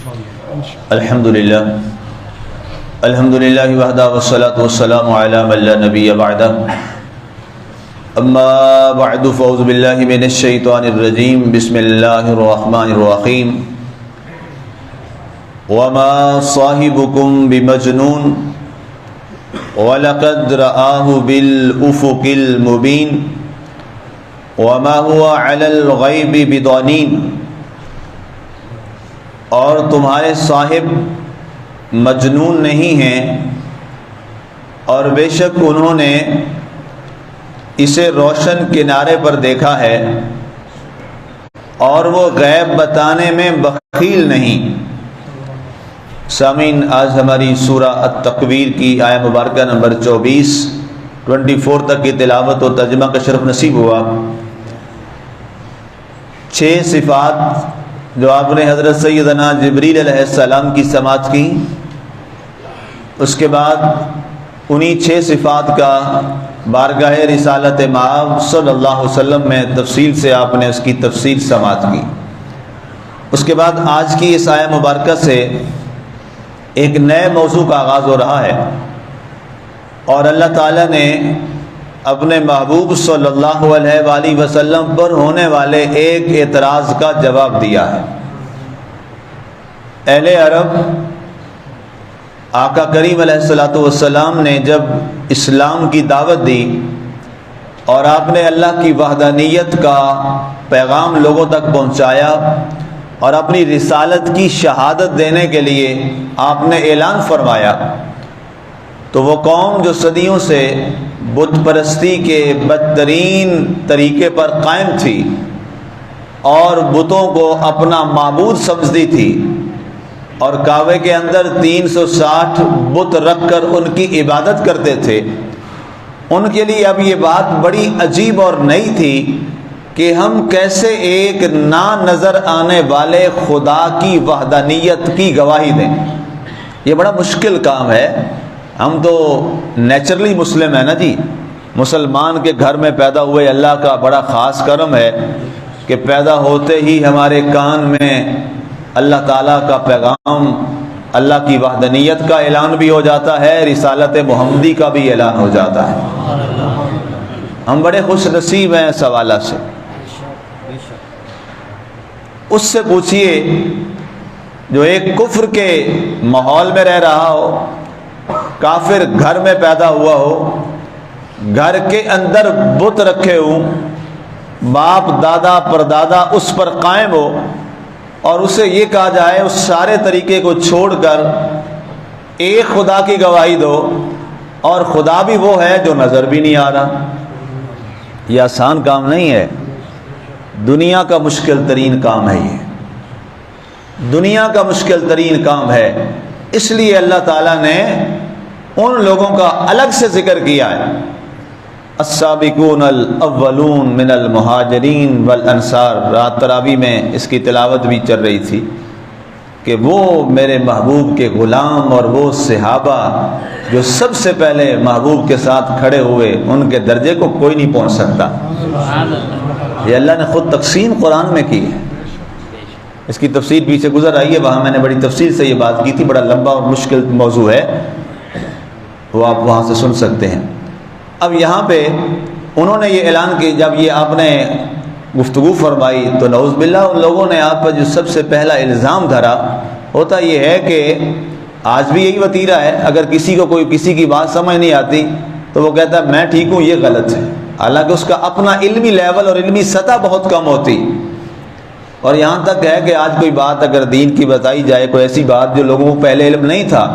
الحمدللہ وحدہ والصلاة والسلام علی من لا نبی بعدہ اما بعد فاعوذ باللہ من الشیطان الرجیم بسم اللہ الرحمن الرحیم وما صاحبکم بمجنون وَلَقَدْ رَآهُ بِالْأُفُقِ الْمُبِينِ وَمَا هُوَ عَلَى الْغَيْبِ بِضَنِينٍ، اور تمہارے صاحب مجنون نہیں ہیں، اور بے شک انہوں نے اسے روشن کنارے پر دیکھا ہے، اور وہ غیب بتانے میں بخیل نہیں۔ سامعین، آج ہماری سورہ التکویر کی آیہ مبارکہ نمبر 24 تک کی تلاوت و ترجمہ کا شرف نصیب ہوا۔ 6 صفات جو آپ نے حضرت سیدنا جبریل علیہ السلام کی سماعت کی، اس کے بعد انہی 6 صفات کا بارگاہ رسالت مآب صلی اللہ علیہ وسلم میں تفصیل سے آپ نے اس کی تفصیل سماعت کی۔ اس کے بعد آج کی اس آیہ مبارکہ سے ایک نئے موضوع کا آغاز ہو رہا ہے، اور اللہ تعالیٰ نے اپنے محبوب صلی اللہ علیہ وآلہ وسلم پر ہونے والے ایک اعتراض کا جواب دیا ہے۔ اہل عرب آقا کریم علیہ السلام نے جب اسلام کی دعوت دی اور آپ نے اللہ کی وحدانیت کا پیغام لوگوں تک پہنچایا اور اپنی رسالت کی شہادت دینے کے لیے آپ نے اعلان فرمایا، تو وہ قوم جو صدیوں سے بت پرستی کے بدترین طریقے پر قائم تھی اور بتوں کو اپنا معبود سمجھتی تھی اور کعبے کے اندر 360 بت رکھ کر ان کی عبادت کرتے تھے، ان کے لیے اب یہ بات بڑی عجیب اور نئی تھی کہ ہم کیسے ایک نا نظر آنے والے خدا کی وحدانیت کی گواہی دیں۔ یہ بڑا مشکل کام ہے۔ ہم تو نیچرلی مسلم ہیں نا جی، مسلمان کے گھر میں پیدا ہوئے، اللہ کا بڑا خاص کرم ہے کہ پیدا ہوتے ہی ہمارے کان میں اللہ تعالیٰ کا پیغام، اللہ کی وحدانیت کا اعلان بھی ہو جاتا ہے، رسالت محمدی کا بھی اعلان ہو جاتا ہے۔ ہم بڑے خوش نصیب ہیں اس حوالہ سے۔ اس سے پوچھئے جو ایک کفر کے ماحول میں رہ رہا ہو، کافر گھر میں پیدا ہوا ہو، گھر کے اندر بت رکھے ہوں، باپ دادا پردادا اس پر قائم ہو، اور اسے یہ کہا جائے اس سارے طریقے کو چھوڑ کر ایک خدا کی گواہی دو، اور خدا بھی وہ ہے جو نظر بھی نہیں آ رہا۔ یہ آسان کام نہیں ہے، دنیا کا مشکل ترین کام ہے، یہ دنیا کا مشکل ترین کام ہے۔ اس لیے اللہ تعالیٰ نے ان لوگوں کا الگ سے ذکر کیا ہے۔ السابقون الاولون من المہاجرین والانصار، رات تراویح میں اس کی تلاوت بھی چل رہی تھی کہ وہ میرے محبوب کے غلام اور وہ صحابہ جو سب سے پہلے محبوب کے ساتھ کھڑے ہوئے، ان کے درجے کو کوئی نہیں پہنچ سکتا۔ یہ اللہ نے خود تقسیم قرآن میں کی ہے۔ اس کی تفسیر پیچھے گزر آئی ہے، وہاں میں نے بڑی تفصیل سے یہ بات کی تھی، بڑا لمبا اور مشکل موضوع ہے، وہ آپ وہاں سے سن سکتے ہیں۔ اب یہاں پہ انہوں نے یہ اعلان کی، جب یہ آپ نے گفتگو فرمائی تو نعوذ باللہ ان لوگوں نے آپ پر جو سب سے پہلا الزام دھرا، ہوتا یہ ہے کہ آج بھی یہی وتیرہ ہے، اگر کسی کو کوئی کسی کی بات سمجھ نہیں آتی تو وہ کہتا ہے میں ٹھیک ہوں، یہ غلط ہے، حالانکہ اس کا اپنا علمی لیول اور علمی سطح بہت کم ہوتی۔ اور یہاں تک ہے کہ آج کوئی بات اگر دین کی بتائی جائے، کوئی ایسی بات جو لوگوں کو پہلے علم نہیں تھا،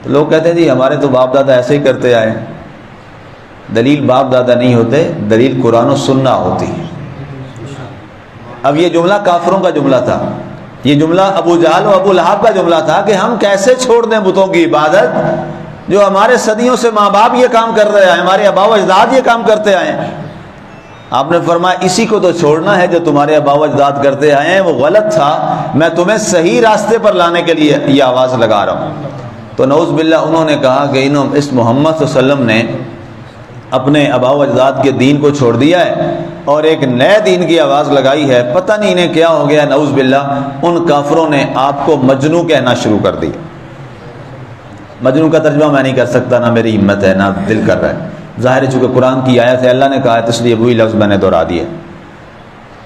تو لوگ کہتے ہیں جی ہمارے تو باپ دادا ایسے ہی کرتے آئے۔ دلیل باپ دادا نہیں ہوتے، دلیل قرآن و سنہ ہوتی ہے۔ اب یہ جملہ کافروں کا جملہ تھا، یہ جملہ ابو جہل و ابو لہب کا جملہ تھا کہ ہم کیسے چھوڑ دیں بتوں کی عبادت جو ہمارے صدیوں سے ماں باپ یہ کام کر رہے ہیں، ہمارے آبا و اجداد یہ کام کرتے آئے ہیں۔ آپ نے فرمایا اسی کو تو چھوڑنا ہے جو تمہارے آبا و اجداد کرتے آئے ہیں، وہ غلط تھا، میں تمہیں صحیح راستے پر لانے کے لیے یہ آواز لگا رہا ہوں۔ تو نعوذ باللہ انہوں نے کہا کہ اس محمد صلی اللہ علیہ وسلم نے اپنے آبا و اجداد کے دین کو چھوڑ دیا ہے، اور ایک نئے دین کی آواز لگائی ہے، پتہ نہیں انہیں کیا ہو گیا، نعوذ باللہ، ان کافروں نے آپ کو مجنوں کہنا شروع کر دیا۔ مجنوں کا ترجمہ میں نہیں کر سکتا، نہ میری ہمت ہے، نہ دل کر رہا ہے، ظاہر ہے چونکہ قرآن کی آیت ہے، اللہ نے کہا ہے، اس لیے وہی لفظ میں نے دہرا دیا۔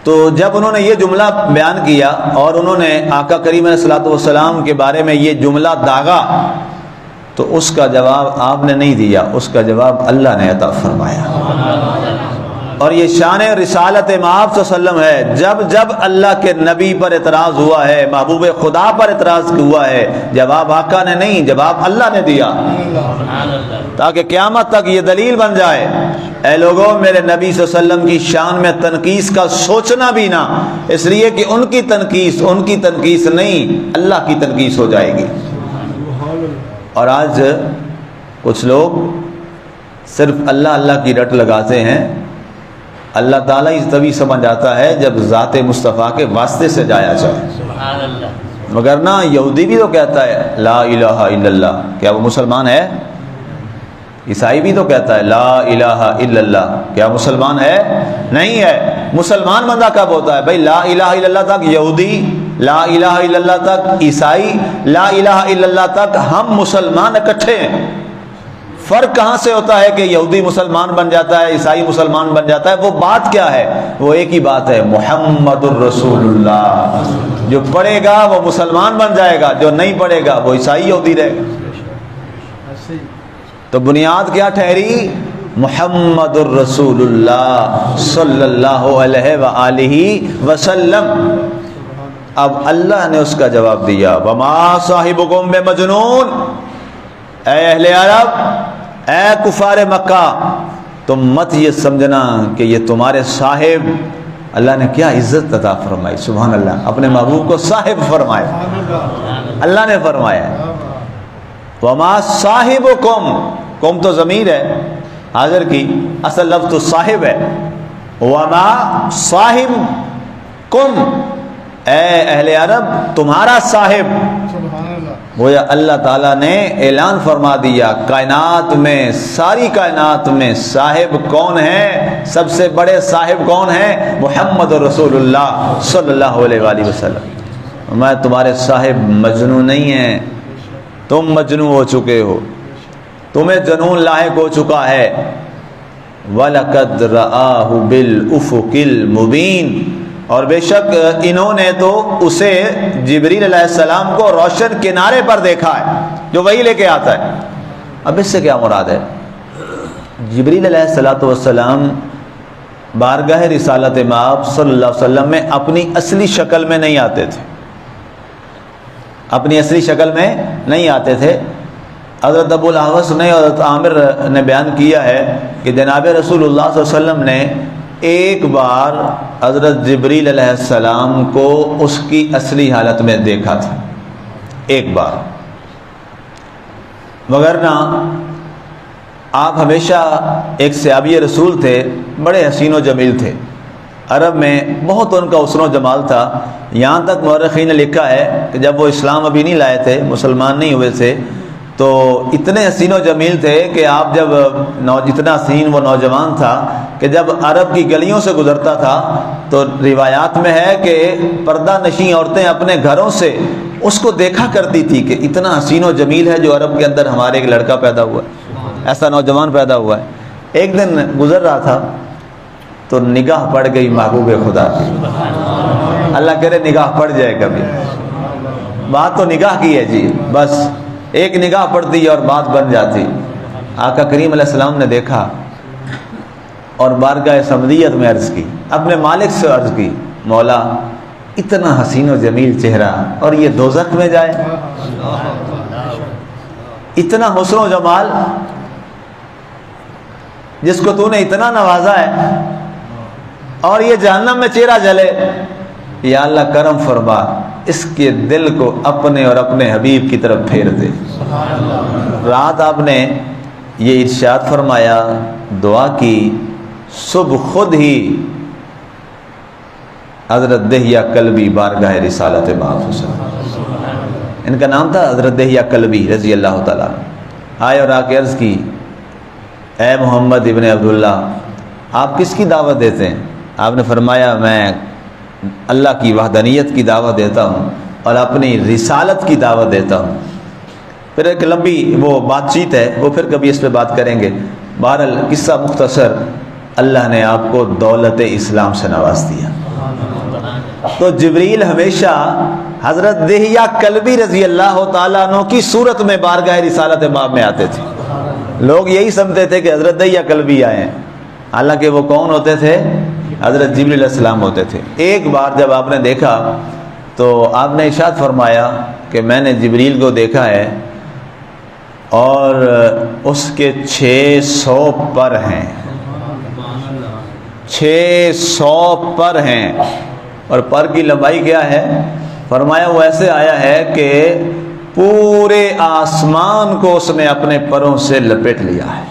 تو جب انہوں نے یہ جملہ بیان کیا اور انہوں نے آقا کریم علیہ الصلوۃ والسلام کے بارے میں یہ جملہ داغا، تو اس کا جواب آپ نے نہیں دیا، اس کا جواب اللہ نے عطا فرمایا۔ اور یہ شان رسالت مآب صلی اللہ علیہ وسلم ہے، جب جب اللہ کے نبی پر اعتراض ہوا ہے، محبوب خدا پر اعتراض ہوا ہے، جواب آقا نے نہیں، جواب اللہ نے دیا، تاکہ قیامت تک یہ دلیل بن جائے، اے لوگوں میرے نبی صلی اللہ علیہ وسلم کی شان میں تنقیص کا سوچنا بھی نہ، اس لیے کہ ان کی تنقیص نہیں، اللہ کی تنقیص ہو جائے گی۔ اور آج کچھ لوگ صرف اللہ اللہ کی رٹ لگاتے ہیں، اللہ تعالیٰ ہی تبھی سمجھ آتا ہے جب ذات مصطفیٰ کے واسطے سے جایا جائے، مگر نہ یہودی بھی تو کہتا ہے لا الہ الا اللہ، کیا وہ مسلمان ہے؟ عیسائی بھی تو کہتا ہے لا الہ الا اللہ، کیا مسلمان ہے؟ نہیں ہے۔ مسلمان بندہ کب ہوتا ہے بھائی؟ لا الہ الا اللہ تک یہودی، لا الہ الا اللہ تک عیسائی، لا الہ الا اللہ تک ہم مسلمان اکٹھے ہیں۔ فرق کہاں سے ہوتا ہے کہ یہودی مسلمان بن جاتا ہے، عیسائی مسلمان بن جاتا ہے؟ وہ بات کیا ہے؟ وہ ایک ہی بات ہے، محمد الرسول اللہ۔ جو پڑھے گا وہ مسلمان بن جائے گا، جو نہیں پڑھے گا وہ عیسائی یہودی رہے گا۔ تو بنیاد کیا ٹھہری؟ محمد الرسول اللہ صلی اللہ علیہ وآلہ وسلم۔ اب اللہ نے اس کا جواب دیا، وما صاحبکم بمجنون، اے اہل عرب، اے کفار مکہ، تم مت یہ سمجھنا کہ یہ تمہارے صاحب، اللہ نے کیا عزت عطا فرمائی، سبحان اللہ، اپنے محبوب کو صاحب فرمایا، اللہ نے فرمایا وما صاحبکم، قوم تو ضمیر ہے حاضر کی، اصل لفظ تو صاحب ہے، وما صاحبکم، اے اہل عرب تمہارا صاحب، گویا اللہ تعالیٰ نے اعلان فرما دیا کائنات میں، ساری کائنات میں صاحب کون ہے؟ سب سے بڑے صاحب کون ہیں؟ محمد رسول اللہ صلی اللہ علیہ وآلہ وسلم۔ میں تمہارے صاحب مجنون نہیں ہیں، تم مجنون ہو چکے ہو، تمہیں جنون لاحق ہو چکا ہے۔ وَلَقَدْ رَآهُ بِالْأُفُقِ الْمُبِينِ، اور بے شک انہوں نے تو اسے جبریل علیہ السلام کو روشن کنارے پر دیکھا ہے، جو وہی لے کے آتا ہے۔ اب اس سے کیا مراد ہے؟ جبریل علیہ السلام بارگاہ رسالت مآب صلی اللہ علیہ وسلم میں اپنی اصلی شکل میں نہیں آتے تھے، اپنی اصلی شکل میں نہیں آتے تھے۔ حضرت ابو الاحوص نے، حضرت عامر نے بیان کیا ہے کہ جناب رسول اللہ صلی اللہ علیہ وسلم نے ایک بار حضرت جبریل علیہ السلام کو اس کی اصلی حالت میں دیکھا تھا، ایک بار، مگر نہ آپ ہمیشہ ایک صحابی رسول تھے، بڑے حسین و جمیل تھے، عرب میں بہت ان کا حسن و جمال تھا، یہاں تک مورخین نے لکھا ہے کہ جب وہ اسلام ابھی نہیں لائے تھے، مسلمان نہیں ہوئے تھے، تو اتنے حسین و جمیل تھے کہ آپ جب اتنا حسین وہ نوجوان تھا کہ جب عرب کی گلیوں سے گزرتا تھا تو روایات میں ہے کہ پردہ نشین عورتیں اپنے گھروں سے اس کو دیکھا کرتی تھی کہ اتنا حسین و جمیل ہے جو عرب کے اندر ہمارے ایک لڑکا پیدا ہوا ہے، ایسا نوجوان پیدا ہوا ہے۔ ایک دن گزر رہا تھا تو نگاہ پڑ گئی محبوب خدا کی، اللہ کرے نگاہ پڑ جائے کبھی، بات تو نگاہ کی ہے جی، بس ایک نگاہ پڑتی ہے اور بات بن جاتی۔ آقا کریم علیہ السلام نے دیکھا اور بارگاہ صمدیت میں عرض کی، اپنے مالک سے عرض کی، مولا اتنا حسین و جمیل چہرہ اور یہ دوزخ میں جائے، اتنا حسن و جمال جس کو تو نے اتنا نوازا ہے اور یہ جہنم میں چہرہ جلے، یا اللہ کرم فرما، اس کے دل کو اپنے اور اپنے حبیب کی طرف پھیر دے۔ رات آپ نے یہ ارشاد فرمایا، دعا کی، صبح خود ہی حضرت دہیہ کلبی بارگاہ رسالت مآب، ان کا نام تھا حضرت دہیہ کلبی رضی اللہ تعالیٰ، آئے اور آ کے عرض کی، اے محمد ابن عبداللہ، آپ کس کی دعوت دیتے ہیں؟ آپ نے فرمایا میں اللہ کی وحدانیت کی دعوت دیتا ہوں اور اپنی رسالت کی دعوت دیتا ہوں. پھر ایک لمبی وہ بات چیت ہے، وہ پھر کبھی اس پہ بات کریں گے. بہرحال قصہ مختصر، اللہ نے آپ کو دولت اسلام سے نواز دیا. تو جبریل ہمیشہ حضرت دہیہ کلبی رضی اللہ تعالیٰ عنہ کی صورت میں بارگاہ رسالت باب میں آتے تھے. لوگ یہی سمجھتے تھے کہ حضرت دہیہ کلبی آئے ہیں، حالانکہ وہ کون ہوتے تھے؟ حضرت جبریل علیہ السلام ہوتے تھے. ایک بار جب آپ نے دیکھا تو آپ نے ارشاد فرمایا کہ میں نے جبریل کو دیکھا ہے اور اس کے 600 پر ہیں، 600 پر ہیں. اور پر کی لمبائی کیا ہے؟ فرمایا وہ ایسے آیا ہے کہ پورے آسمان کو اس نے اپنے پروں سے لپیٹ لیا ہے.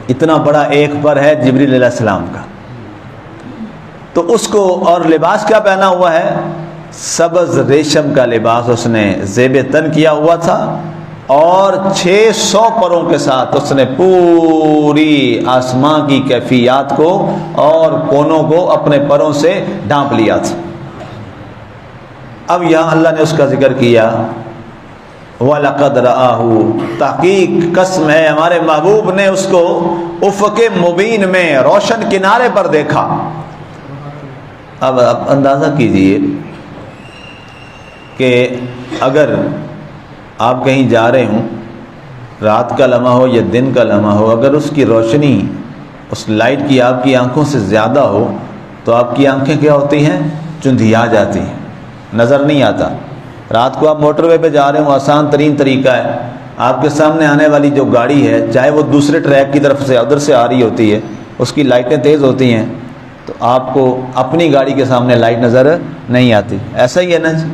اتنا بڑا ایک پر ہے جبریل علیہ السلام کا. تو اس کو اور لباس کیا پہنا ہوا ہے؟ سبز ریشم کا لباس اس نے زیب تن کیا ہوا تھا اور 600 پروں کے ساتھ اس نے پوری آسمان کی کیفیات کو اور کونوں کو اپنے پروں سے ڈھانپ لیا تھا. اب یہاں اللہ نے اس کا ذکر کیا، وَلَقَدْ رَآهُ، تحقیق قسم ہے ہمارے محبوب نے اس کو افق مبین میں روشن کنارے پر دیکھا. اب آپ اندازہ کیجئے کہ اگر آپ کہیں جا رہے ہوں، رات کا لمحہ ہو یا دن کا لمحہ ہو، اگر اس کی روشنی اس لائٹ کی آپ کی آنکھوں سے زیادہ ہو تو آپ کی آنکھیں کیا ہوتی ہیں؟ چندھیا جاتی ہیں، نظر نہیں آتا. رات کو آپ موٹر وے پہ جا رہے ہوں، آسان ترین طریقہ ہے، آپ کے سامنے آنے والی جو گاڑی ہے چاہے وہ دوسرے ٹریک کی طرف سے ادھر سے آ رہی ہوتی ہے، اس کی لائٹیں تیز ہوتی ہیں تو آپ کو اپنی گاڑی کے سامنے لائٹ نظر نہیں آتی. ایسا ہی ہے نا جی.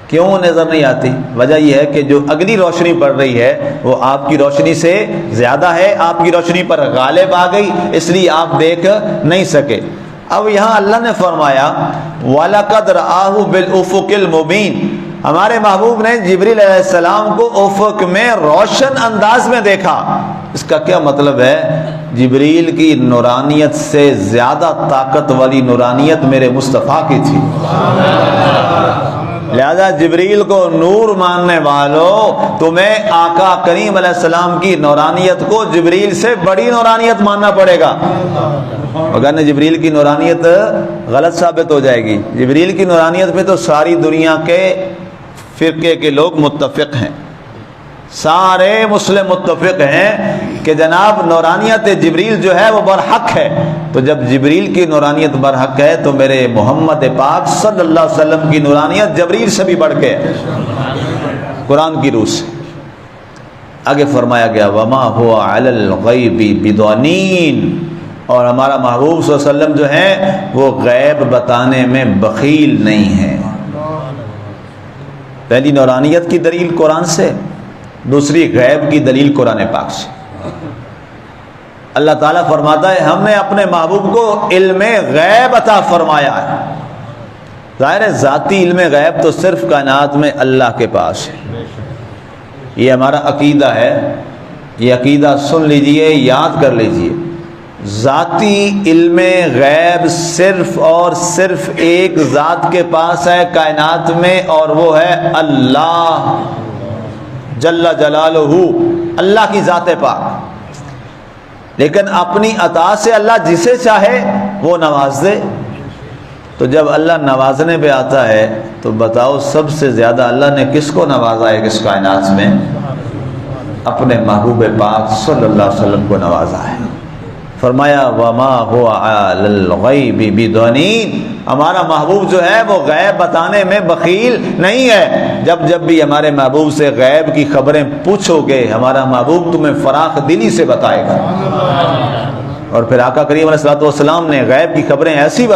کیوں نظر نہیں آتی؟ وجہ یہ ہے کہ جو اگلی روشنی پڑ رہی ہے وہ آپ کی روشنی سے زیادہ ہے، آپ کی روشنی پر غالب آ گئی، اس لیے آپ دیکھ نہیں سکے. اب یہاں اللہ نے فرمایا وَلَقَدْ رَآهُ بِالْأُفُقِ الْمُبِينِ، ہمارے محبوب نے جبریل علیہ السلام کو افق میں روشن انداز میں دیکھا. اس کا کیا مطلب ہے؟ جبریل کی نورانیت سے زیادہ طاقت والی نورانیت میرے مصطفیٰ کی تھی. لہذا جبریل کو نور ماننے والوں، تمہیں آقا کریم علیہ السلام کی نورانیت کو جبریل سے بڑی نورانیت ماننا پڑے گا، اگر جبریل کی نورانیت غلط ثابت ہو جائے گی. جبریل کی نورانیت پہ تو ساری دنیا کے فرقے کے لوگ متفق ہیں، سارے مسلم متفق ہیں کہ جناب نورانیت جبریل جو ہے وہ برحق ہے. تو جب جبریل کی نورانیت برحق ہے تو میرے محمد پاک صلی اللہ علیہ وسلم کی نورانیت جبریل سے بھی بڑھ کے قرآن کی روح سے. آگے فرمایا گیا وما هو علی الغیب بضنین، اور ہمارا محبوب صلی اللہ علیہ وسلم جو ہیں وہ غیب بتانے میں بخیل نہیں ہے. پہلی نورانیت کی دلیل قرآن سے، دوسری غیب کی دلیل قرآن پاک سے. اللہ تعالیٰ فرماتا ہے ہم نے اپنے محبوب کو علم غیب عطا فرمایا ہے. ظاہر ہے ذاتی علم غیب تو صرف کائنات میں اللہ کے پاس ہے. یہ ہمارا عقیدہ ہے، یہ عقیدہ سن لیجئے، یاد کر لیجئے. ذاتی علم غیب صرف اور صرف ایک ذات کے پاس ہے کائنات میں، اور وہ ہے اللہ جل جلالہ، اللہ کی ذات پاک. لیکن اپنی عطا سے اللہ جسے چاہے وہ نواز دے. تو جب اللہ نوازنے پہ آتا ہے تو بتاؤ سب سے زیادہ اللہ نے کس کو نوازا ہے اس کائنات میں؟ اپنے محبوب پاک صلی اللہ علیہ وسلم کو نوازا ہے. فرمایا وما هو علی الغیب بضنین، ہمارا محبوب جو ہے وہ غیب بتانے میں بخیل نہیں ہے. جب بھی ہمارے محبوب سے غیب کی خبریں پوچھو گے ہمارا محبوب تمہیں فراخ دلی سے بتائے گا. اور پھر آقا کریم علیہ الصلوۃ والسلام نے غیب کی خبریں ایسی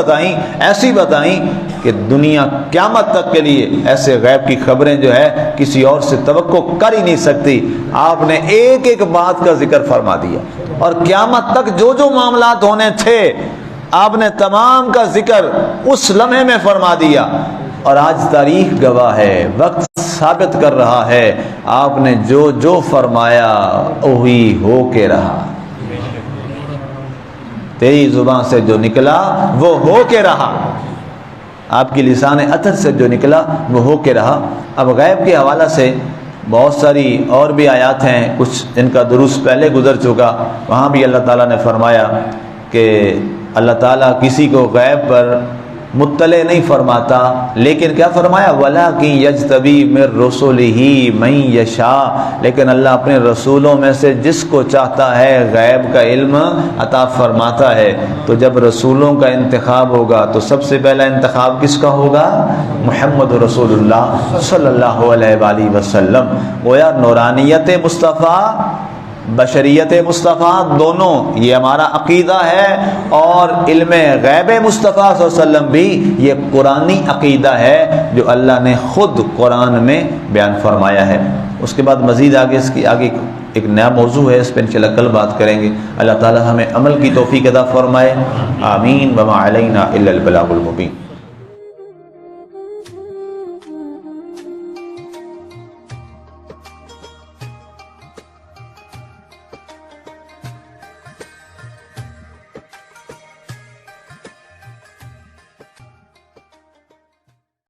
بتائیں کہ دنیا قیامت تک کے لیے ایسے غیب کی خبریں جو ہے کسی اور سے توقع کر ہی نہیں سکتی. آپ نے ایک ایک بات کا ذکر فرما دیا، اور قیامت تک جو جو معاملات ہونے تھے آپ نے تمام کا ذکر اس لمحے میں فرما دیا. اور آج تاریخ گواہ ہے، وقت ثابت کر رہا ہے، آپ نے جو جو فرمایا وہی ہو کے رہا. تیری زبان سے جو نکلا وہ ہو کے رہا، آپ کی لسان عطر سے جو نکلا وہ ہو کے رہا۔ اب غیب کے حوالہ سے بہت ساری اور بھی آیات ہیں، کچھ ان کا دروس پہلے گزر چکا، وہاں بھی اللہ تعالیٰ نے فرمایا کہ اللہ تعالیٰ کسی کو غیب پر مطلع نہیں فرماتا، لیکن کیا فرمایا وَلَٰكِن يَجْتَبِي مِن رُّسُلِهِ مَن يَشَاءُ، لیکن اللہ اپنے رسولوں میں سے جس کو چاہتا ہے غیب کا علم عطا فرماتا ہے۔ تو جب رسولوں کا انتخاب ہوگا تو سب سے پہلا انتخاب کس کا ہوگا؟ محمد رسول اللہ صلی اللہ علیہ وآلہ وسلم۔ گویا نورانیت مصطفیٰ، بشریت مصطفیٰ، دونوں یہ ہمارا عقیدہ ہے، اور علم غیب مصطفیٰ صلی اللہ علیہ وسلم بھی یہ قرآنی عقیدہ ہے جو اللہ نے خود قرآن میں بیان فرمایا ہے۔ اس کے بعد مزید آگے اس کی آگے ایک نیا موضوع ہے، اس پہ انشاءاللہ کل بات کریں گے۔ اللہ تعالی ہمیں عمل کی توفیق عطا فرمائے، آمین۔ وما علینا الا البلاغ المبین۔